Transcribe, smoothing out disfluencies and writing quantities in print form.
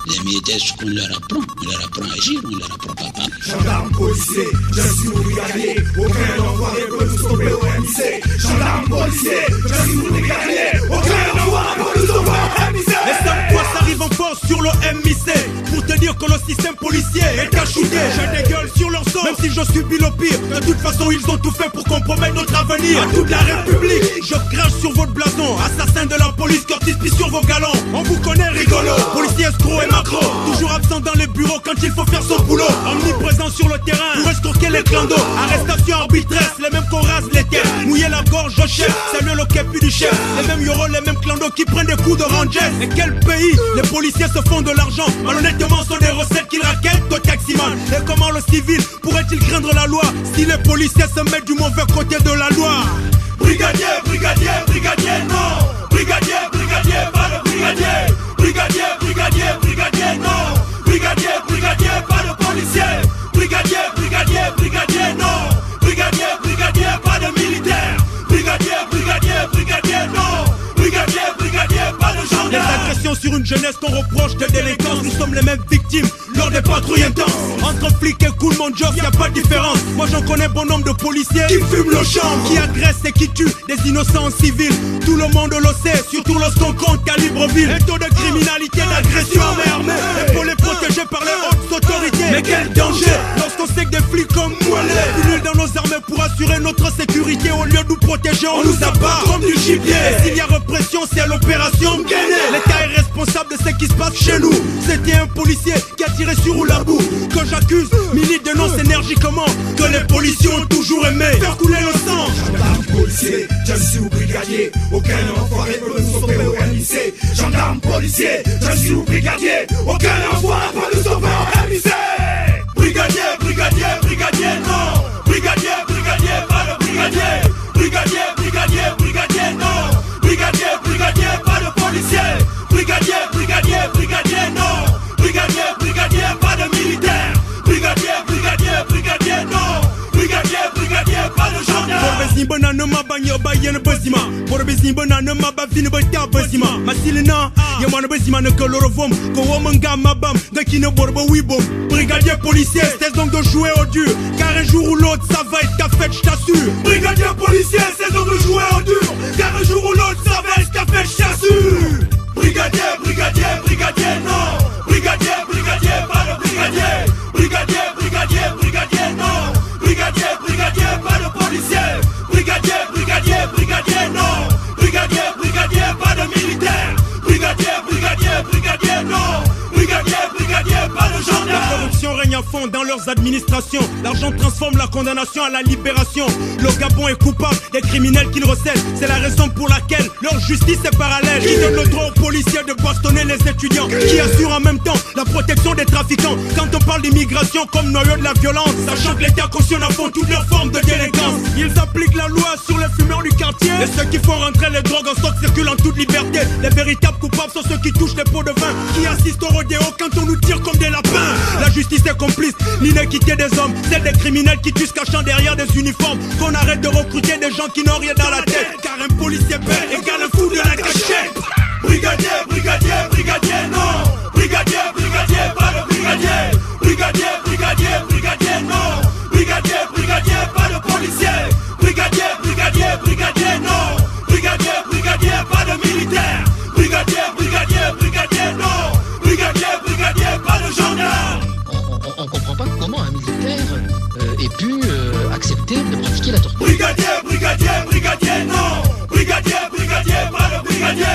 Les militaires, ce qu'on leur apprend, on leur apprend à agir, on leur apprend pas. Gendarme, policier, je suis brigadier, aucun enfoiré peut nous stopper au MIC. Gendarme, policier, je suis brigadier, aucun enfoiré peut nous stopper au MIC. Les seuls poids arrivent en force sur le MIC pour te dire que le système policier est cachoudé. J'ai des gueules sur leur dos, même si je subis le pire. De toute façon, ils ont tout fait pour compromettre notre avenir. À toute la République, je crache sur votre blason. Assassin de la police, Curtis pis sur vos galons. On vous connaît rigolo, policier escroc et macro. Toujours absent dans les bureaux quand il faut faire son boulot. Omniprésent sur le terrain pour escroquer les clandos. Arrestation arbitraire, les mêmes qu'on rase les têtes. Mouiller la gorge au chef, saluer le képi du chef. Les mêmes euros, les mêmes clandos qui prennent des coups de rangers. Et quel pays, les policiers se font de l'argent. Malhonnêtement sont des recettes qu'ils raquettent au taximan. Et comment le civil pourrait-il craindre la loi si les policiers se mettent du mauvais côté de la loi? Brigadier, brigadier, brigadier, non. Brigadier, brigadier, pas de brigadier. Brigadier, brigadier, brigadier, non. Brigadier, brigadier, pas de policier. Brigadier, brigadier, brigadier, non. Brigadier, brigadier, pas de militaire. Brigadier, brigadier, brigadier, non. Brigadier, brigadier, pas de gendarme. Les agressions sur une jeunesse qu'on reproche de délinquance. Nous sommes les mêmes victimes lors des patrouilles intenses. Entre flics et cool mon job, y'a pas de différence. Moi j'en connais bon nombre de policiers qui fument le champ, qui agressent et qui tuent des innocents civils. Tout le monde le sait, surtout lorsqu'on compte Calibreville. Un taux de criminalité, d'agression armée. Et pour les protéger par les hautes autorités. Mais quel danger lorsqu'on sait que des flics comme moi pullulent dans nos armées pour assurer notre sécurité. Au lieu de nous protéger, on nous abat comme du gibier. Et s'il y a répression, c'est l'opération gagnée. L'État est responsable de ce qui se passe chez nous. C'était un policier qui a tiré sur Oulabou que j'accuse, milite dénonce énergiquement que les policiers ont toujours aimé faire couler le sang. Gendarme, policier, je suis brigadier, aucun enfoiré peut nous stopper au MIC. Gendarme, policier, je suis brigadier, aucun enfoiré peut nous stopper au MIC. Brigadier, brigadier, brigadier, non. Brigadier, brigadier, pas de brigadier. Brigadier, brigadier, brigadier, non. Brigadier, brigadier, pas de policier. Brigadier, brigadier, brigadier, non. Brigadier, brigadier, pas de militaire. Brigadier, brigadier, brigadier, non. Brigadier, brigadier, pas de gendarme. Borbezin banana ma banyo bayen bezima. Borbezin banana ma bavine bata bezima. Masilina, yamana bezima ne kolorovom. Ko womanga mabam, gakine borbo wibom. Brigadier policier, cesse donc de jouer au dur. Car un jour ou l'autre, ça va être ta fête, je t'assure. Brigadier policier, cesse donc de jouer au dur. Car un jour ou l'autre, ça va être ta fête, je t'assure. Brigadier, brigadier, brigadier, non. Brigadier, brigadier, pas de brigadier. Brigadier, brigadier, brigadier, non. Brigadier, brigadier, pas de policier. Brigadier, brigadier, brigadier, non. Brigadier, brigadier, pas de militaire. Brigadier, brigadier, brigadier, non. Brigadier, brigadier, pas de gendarme. La corruption règne à fond dans leurs administrations. L'argent transforme la condamnation à la libération. Le Gabon est coupable des criminels qu'ils recèlent. C'est la raison pour laquelle leur justice est parallèle. Qui donne le droit aux policiers de bastonner les étudiants, qui assure en même temps la protection des trafiquants. Quand on parle d'immigration comme noyau de la violence, sachant que l'État cautionne à fond toutes leurs formes de délinquance. Ils appliquent la loi sur les fumeurs du quartier et ceux qui font rentrer les drogues en stock circulent en toute liberté. Les véritables coupables sont ceux qui touchent les pots de vin, qui assistent au rodéo quand on nous tire comme des lapins. La justice est complice, l'inéquité des hommes, celle des criminels qui tuent se cachant derrière des uniformes. Qu'on arrête de recruter des gens qui n'ont rien dans la tête, car un policier bête égale un fou de la cachette. Brigadier, brigadier, brigadier, non. Brigadier, brigadier, pas de brigadier. Brigadier, brigadier, brigadier, non. Brigadier, brigadier, pas de policier. Brigadier, brigadier, brigadier, non. Brigadier, brigadier, pas de militaire. Brigadier, brigadier, brigadier, non. Brigadier, brigadier, pas de gendarme. On comprend pas comment un militaire ait pu accepter de pratiquer la torture. Brigadier, brigadier, brigadier, non. Brigadier, brigadier, pas de brigadier.